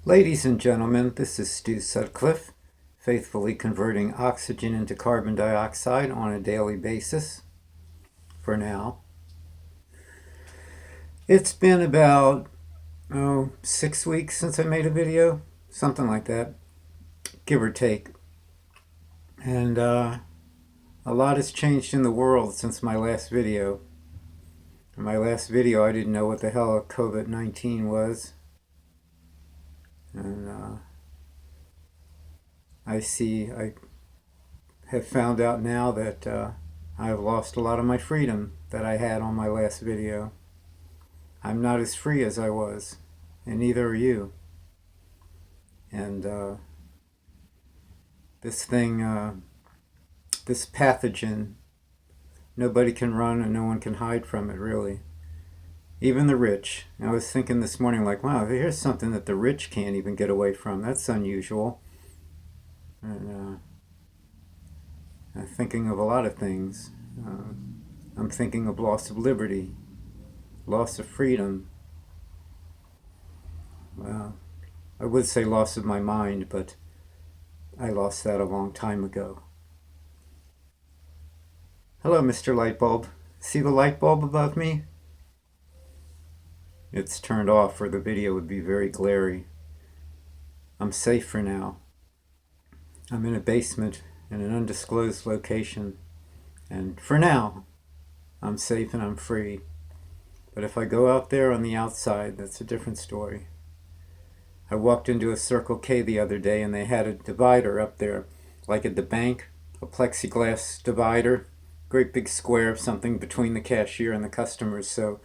Ladies and gentlemen, this is Stu Sutclif, faithfully converting oxygen into carbon dioxide on a daily basis, for now. It's been about, 6 weeks since I made a video, something like that, give or take. And a lot has changed in the world since my last video. In my last video, I didn't know what the hell COVID-19 was. And I have found out now that I have lost a lot of my freedom that I had on my last video. I'm not as free as I was, and neither are you. And this pathogen, nobody can run and no one can hide from it, really. Even the rich. I was thinking this morning, like, wow, here's something that the rich can't even get away from. That's unusual. And I'm thinking of a lot of things. I'm thinking of loss of liberty, loss of freedom. Well, I would say loss of my mind, but I lost that a long time ago. Hello, Mr. Lightbulb. See the light bulb above me? It's turned off or the video would be very glary. I'm safe for now. I'm in a basement in an undisclosed location. And for now, I'm safe and I'm free. But if I go out there on the outside, that's a different story. I walked into a Circle K the other day and they had a divider up there, like at the bank, a plexiglass divider, great big square of something between the cashier and the customers, so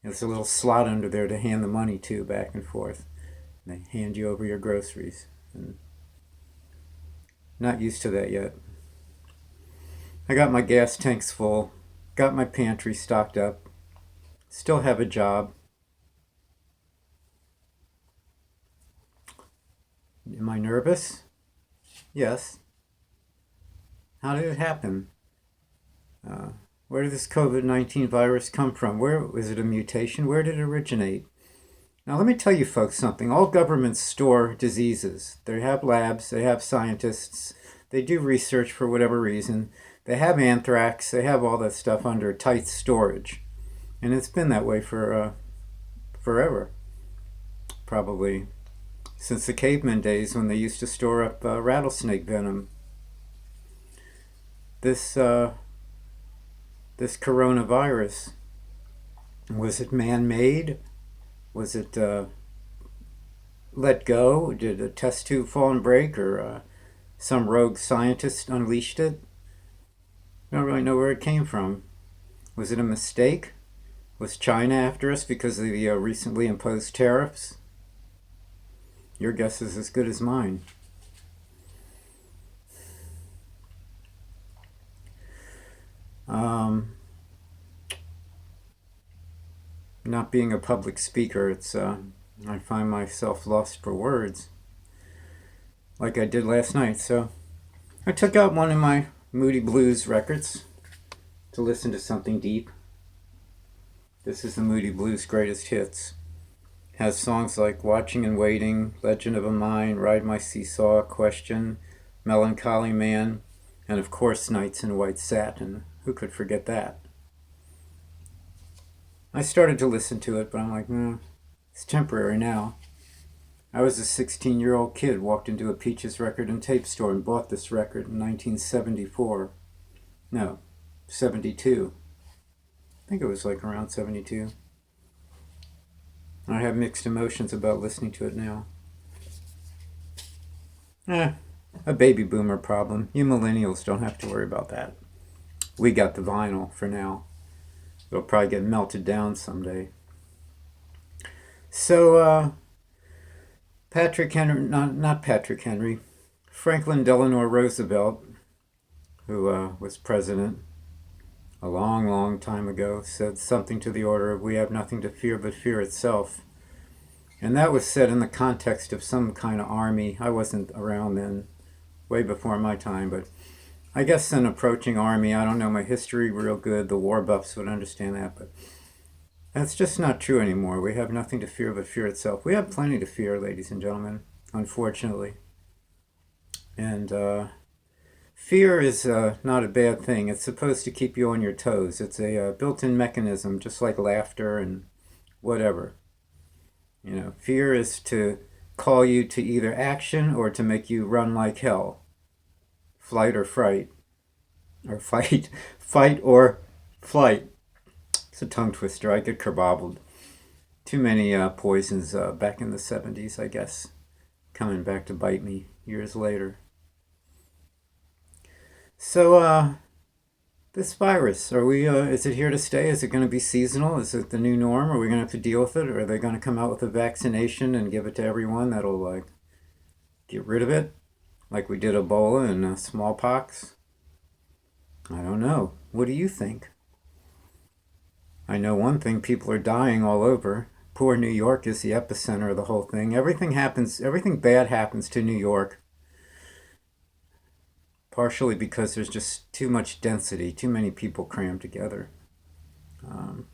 there's a little slot under there to hand the money to back and forth. And they hand you over your groceries. And not used to that yet. I got my gas tanks full, got my pantry stocked up, still have a job. Am I nervous? Yes. How did it happen? Where did this COVID-19 virus come from? Where was it a mutation? Where did it originate? Now let me tell you folks something. All governments store diseases. They have labs, they have scientists, they do research for whatever reason. They have anthrax, they have all that stuff under tight storage. And it's been that way for forever. Probably since the caveman days when they used to store up rattlesnake venom. This coronavirus, was it man-made? Was it let go? Did a test tube fall and break, or some rogue scientist unleashed it? I don't really know where it came from. Was it a mistake? Was China after us because of the recently imposed tariffs? Your guess is as good as mine. Not being a public speaker, it's I find myself lost for words, like I did last night. So I took out one of my Moody Blues records to listen to something deep. This is the Moody Blues greatest hits. Has songs like Watching and Waiting, Legend of a Mind, Ride My Seesaw, Question, Melancholy Man, and of course Nights in White Satin. Who could forget that? I started to listen to it, but I'm like, it's temporary now. I was a 16-year-old kid, walked into a Peaches record and tape store and bought this record in 1974. No, 72. I think it was like around 72. I have mixed emotions about listening to it now. A baby boomer problem. You millennials don't have to worry about that. We got the vinyl for now. It'll probably get melted down someday. So, Patrick Henry, not Patrick Henry, Franklin Delano Roosevelt, who was president a long, long time ago, said something to the order of, "We have nothing to fear but fear itself." And that was said in the context of some kind of army. I wasn't around then, way before my time, but I guess an approaching army. I don't know my history real good. The war buffs would understand that, but That's just not true anymore. We have nothing to fear but fear itself. We have plenty to fear, ladies and gentlemen, unfortunately. And fear is not a bad thing. It's supposed to keep you on your toes. It's a built-in mechanism, just like laughter and whatever. You know, fear is to call you to either action or to make you run like hell. Flight or fright. Or fight. Fight or flight. It's a tongue twister. I get kerbobbled. Too many poisons back in the 70s, I guess. Coming back to bite me years later. So, this virus, is it here to stay? Is it going to be seasonal? Is it the new norm? Are we going to have to deal with it? Or are they going to come out with a vaccination and give it to everyone that'll, like, get rid of it? Like we did Ebola and smallpox? I don't know. What do you think? I know one thing, people are dying all over. Poor New York is the epicenter of the whole thing. Everything bad happens to New York, partially because there's just too much density, too many people crammed together. Um,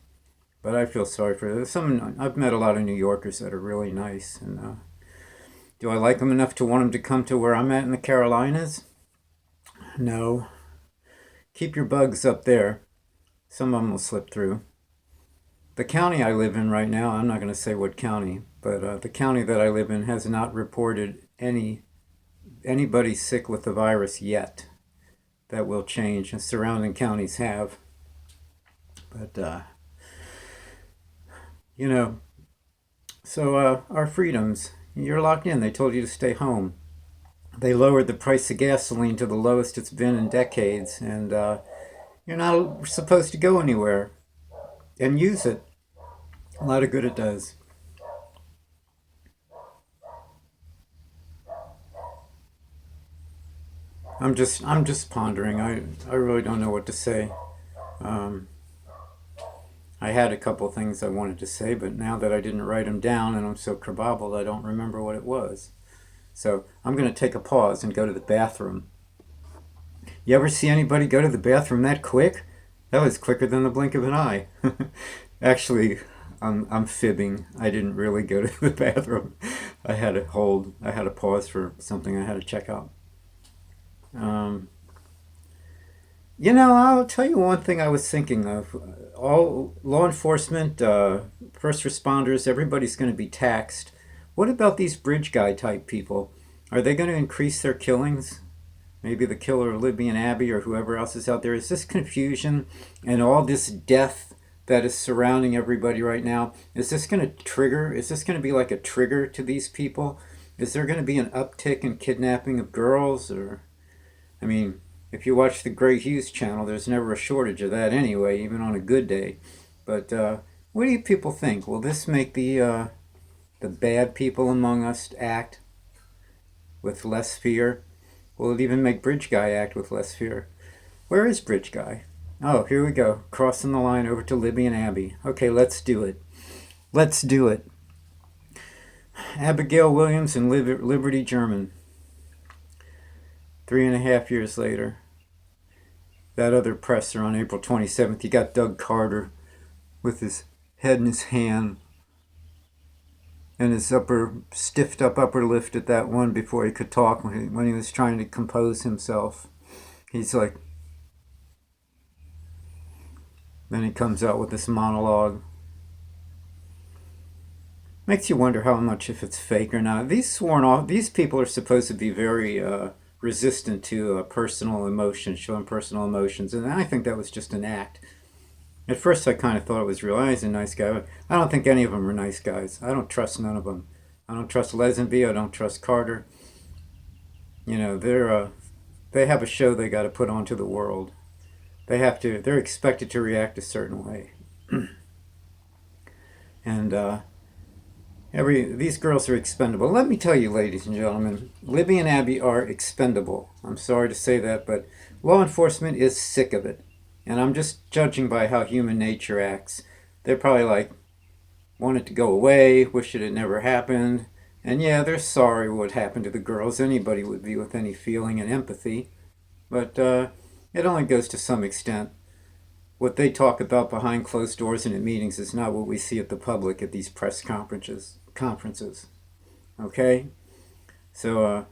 but I feel sorry for some. I've met a lot of New Yorkers that are really nice, and do I like them enough to want them to come to where I'm at in the Carolinas? No. Keep your bugs up there. Some of them will slip through. The county I live in right now, I'm not going to say what county, but the county that I live in has not reported anybody sick with the virus yet. That will change, and surrounding counties have. But you know, so our freedoms. You're locked in. They told you to stay home. They lowered the price of gasoline to the lowest it's been in decades, and you're not supposed to go anywhere and use it. A lot of good it does. I'm just pondering. I really don't know what to say. Um, I had a couple things I wanted to say, but now that I didn't write them down and I'm so kerbobbled, I don't remember what it was. So I'm going to take a pause and go to the bathroom. You ever see anybody go to the bathroom that quick? That was quicker than the blink of an eye. Actually, I'm fibbing. I didn't really go to the bathroom. I had to pause for something I had to check out. Um, I'll tell you one thing I was thinking of. All law enforcement, first responders, everybody's going to be taxed. What about these bridge guy type people? Are they going to increase their killings? Maybe the killer of Libyan Abbey or whoever else is out there. Is this confusion and all this death that is surrounding everybody right now? Is this going to be like a trigger to these people? Is there going to be an uptick in kidnapping of girls? I mean, if you watch the Gray Hughes channel, there's never a shortage of that anyway, even on a good day. But what do you people think? Will this make the bad people among us act with less fear? Will it even make Bridge Guy act with less fear? Where is Bridge Guy? Oh, here we go. Crossing the line over to Libyan Abbey. Okay, let's do it. Let's do it. Abigail Williams and Liberty German. 3.5 years later. That other presser on April 27th, you got Doug Carter with his head in his hand and his stiffed up upper lip at that one before he could talk when he was trying to compose himself. He's like, then he comes out with this monologue. Makes you wonder how much if it's fake or not. These people are supposed to be very resistant to personal emotions, showing personal emotions, and I think that was just an act. At first, I kind of thought it was real. He's a nice guy, but I don't think any of them are nice guys. I don't trust none of them. I don't trust Lesenby. I don't trust Carter. They have a show they got to put onto the world. They're expected to react a certain way, and these girls are expendable. Let me tell you, ladies and gentlemen, Libby and Abby are expendable. I'm sorry to say that, but law enforcement is sick of it. And I'm just judging by how human nature acts. They're probably like, want it to go away, wish it had never happened. And yeah, they're sorry what happened to the girls. Anybody would be with any feeling and empathy. But it only goes to some extent. what they talk about behind closed doors and at meetings is not what we see at the public at these press conferences. Okay? So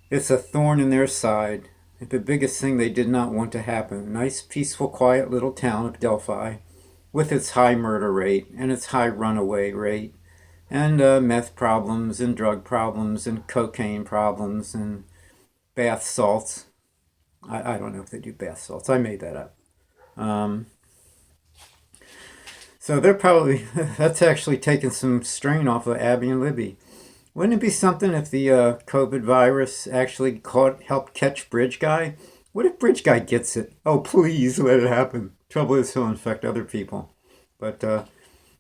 it's a thorn in their side. The biggest thing they did not want to happen. Nice, peaceful, quiet little town of Delphi with its high murder rate and its high runaway rate and meth problems and drug problems and cocaine problems and bath salts. I don't know if they do bath salts. I made that up. Um, so they're probably, that's actually taking some strain off of Abby and Libby. Wouldn't it be something if the COVID virus actually helped catch Bridge Guy? What if Bridge Guy gets it? Oh, please let it happen. Trouble is, he'll infect other people. But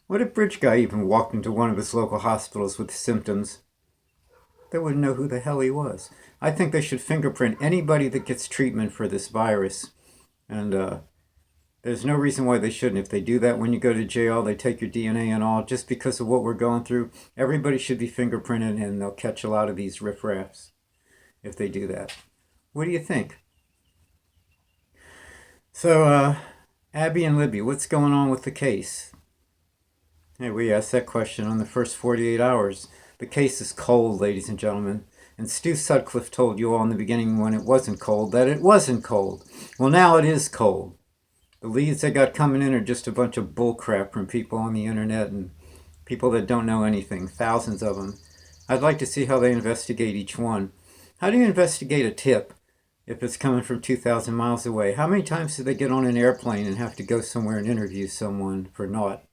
what if Bridge Guy even walked into one of his local hospitals with symptoms? They wouldn't know who the hell he was. I think they should fingerprint anybody that gets treatment for this virus. And there's no reason why they shouldn't. If they do that when you go to jail, they take your DNA and all, just because of what we're going through. Everybody should be fingerprinted, and they'll catch a lot of these riffraffs if they do that. What do you think? So, Abby and Libby, what's going on with the case? Hey, we asked that question on the first 48 hours. The case is cold, ladies and gentlemen. And Stu Sutclif told you all in the beginning when it wasn't cold that it wasn't cold. Well, now it is cold. The leads they got coming in are just a bunch of bullcrap from people on the internet and people that don't know anything, thousands of them. I'd like to see how they investigate each one. How do you investigate a tip if it's coming from 2,000 miles away? How many times do they get on an airplane and have to go somewhere and interview someone for naught?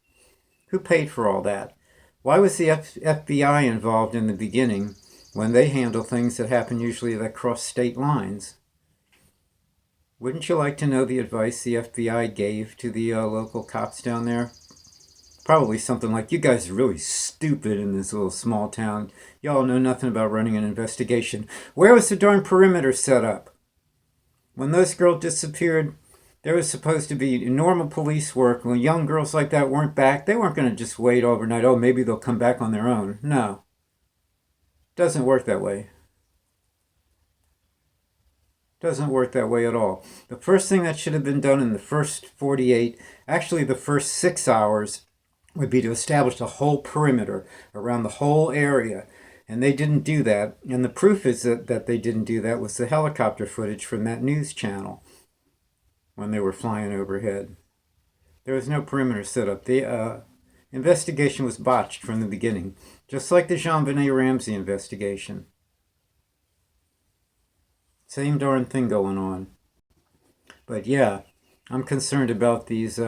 Who paid for all that? Why was the FBI involved in the beginning when they handle things that happen usually that cross state lines? Wouldn't you like to know the advice the FBI gave to the local cops down there? Probably something like, you guys are really stupid in this little small town. Y'all know nothing about running an investigation. Where was the darn perimeter set up? When those girls disappeared, there was supposed to be normal police work. When young girls like that weren't back, they weren't going to just wait overnight. Oh, maybe they'll come back on their own. No. Doesn't work that way. Doesn't work that way at all. The first thing that should have been done in the first 48, actually the first 6 hours, would be to establish a whole perimeter around the whole area. And they didn't do that. And the proof is that they didn't do that was the helicopter footage from that news channel when they were flying overhead. There was no perimeter set up. The investigation was botched from the beginning, just like the Jean-Benet Ramsey investigation. Same darn thing going on. But yeah, I'm concerned about these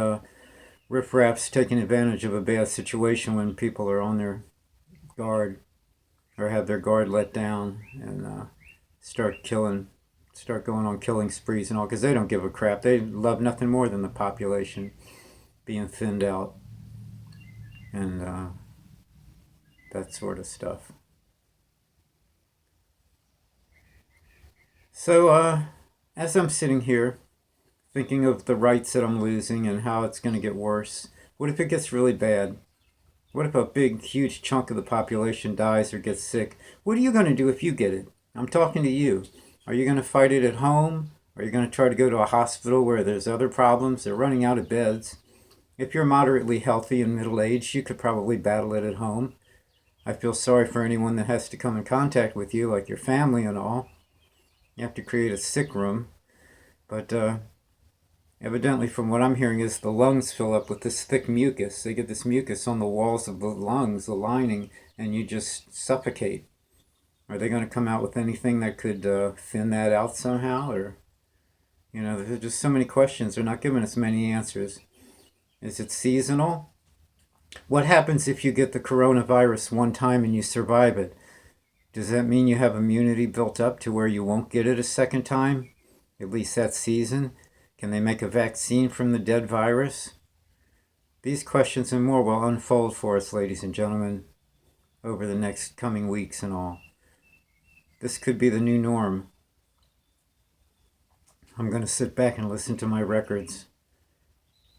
riffraffs taking advantage of a bad situation when people are on their guard or have their guard let down and start going on killing sprees and all, because they don't give a crap. They love nothing more than the population being thinned out and that sort of stuff. So, as I'm sitting here thinking of the rights that I'm losing and how it's going to get worse, what if it gets really bad? What if a big, huge chunk of the population dies or gets sick? What are you going to do if you get it? I'm talking to you. Are you going to fight it at home? Are you going to try to go to a hospital where there's other problems? They're running out of beds. If you're moderately healthy and middle-aged, you could probably battle it at home. I feel sorry for anyone that has to come in contact with you, like your family and all. You have to create a sick room. But evidently, from what I'm hearing, is the lungs fill up with this thick mucus. They get this mucus on the walls of the lungs, the lining, and you just suffocate. Are they going to come out with anything that could thin that out somehow? Or, there's just so many questions. They're not giving us many answers. Is it seasonal? What happens if you get the coronavirus one time and you survive it? Does that mean you have immunity built up to where you won't get it a second time? At least that season? Can they make a vaccine from the dead virus? These questions and more will unfold for us, ladies and gentlemen, over the next coming weeks and all. This could be the new norm. I'm going to sit back and listen to my records.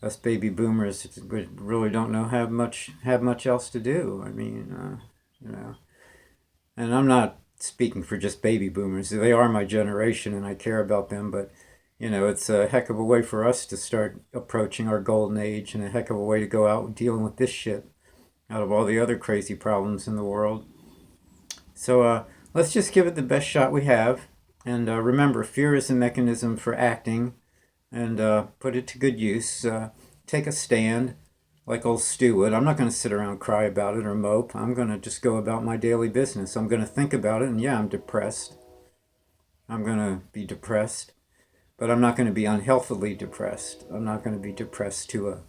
Us baby boomers really don't have much else to do. I mean, and I'm not speaking for just baby boomers. They are my generation and I care about them, but You know, it's a heck of a way for us to start approaching our golden age, and a heck of a way to go out dealing with this shit out of all the other crazy problems in the world. So let's just give it the best shot we have. And remember, fear is a mechanism for acting, and put it to good use. Take a stand like old Stu would. I'm not going to sit around and cry about it or mope. I'm going to just go about my daily business. I'm going to think about it, and yeah, I'm depressed. I'm going to be depressed, but I'm not going to be unhealthily depressed. I'm not going to be depressed to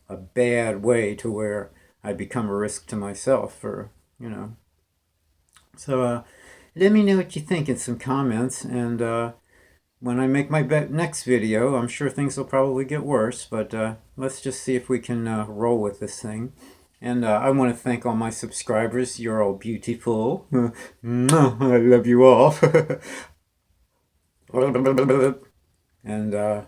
a bad way to where I become a risk to myself, or, you know. So let me know what you think in some comments, and when I make my next video, I'm sure things will probably get worse, but let's just see if we can roll with this thing. And I want to thank all my subscribers. You're all beautiful. I love you all. And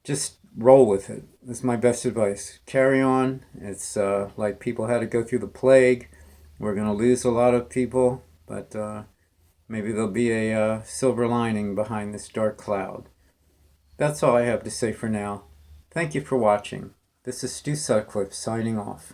just roll with it. That's my best advice. Carry on. It's like people had to go through the plague. We're going to lose a lot of people, but maybe there'll be a silver lining behind this dark cloud. That's all I have to say for now. Thank you for watching. This is Stu Sutclif signing off.